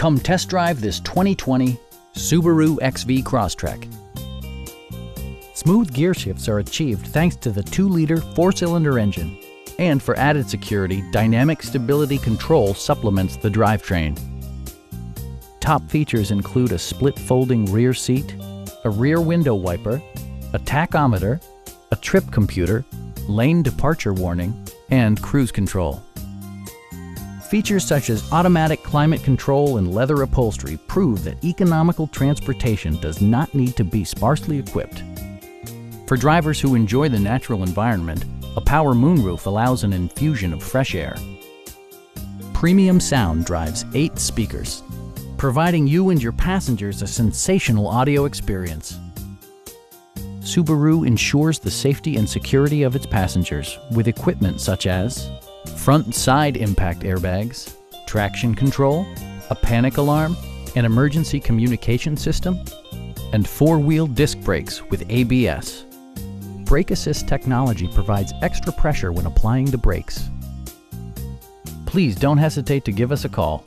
Come test drive this 2020 Subaru XV Crosstrek. Smooth gear shifts are achieved thanks to the 2-liter 4-cylinder engine. And for added security, dynamic stability control supplements the drivetrain. Top features include a split folding rear seat, a rear window wiper, a tachometer, a trip computer, lane departure warning, and cruise control. Features such as automatic climate control and leather upholstery prove that economical transportation does not need to be sparsely equipped. For drivers who enjoy the natural environment, a power moonroof allows an infusion of fresh air. Premium sound drives 8 speakers, providing you and your passengers a sensational audio experience. Subaru ensures the safety and security of its passengers with equipment such as front and side impact airbags, traction control, a panic alarm, an emergency communication system, and 4-wheel disc brakes with ABS. Brake Assist technology provides extra pressure when applying the brakes. Please don't hesitate to give us a call.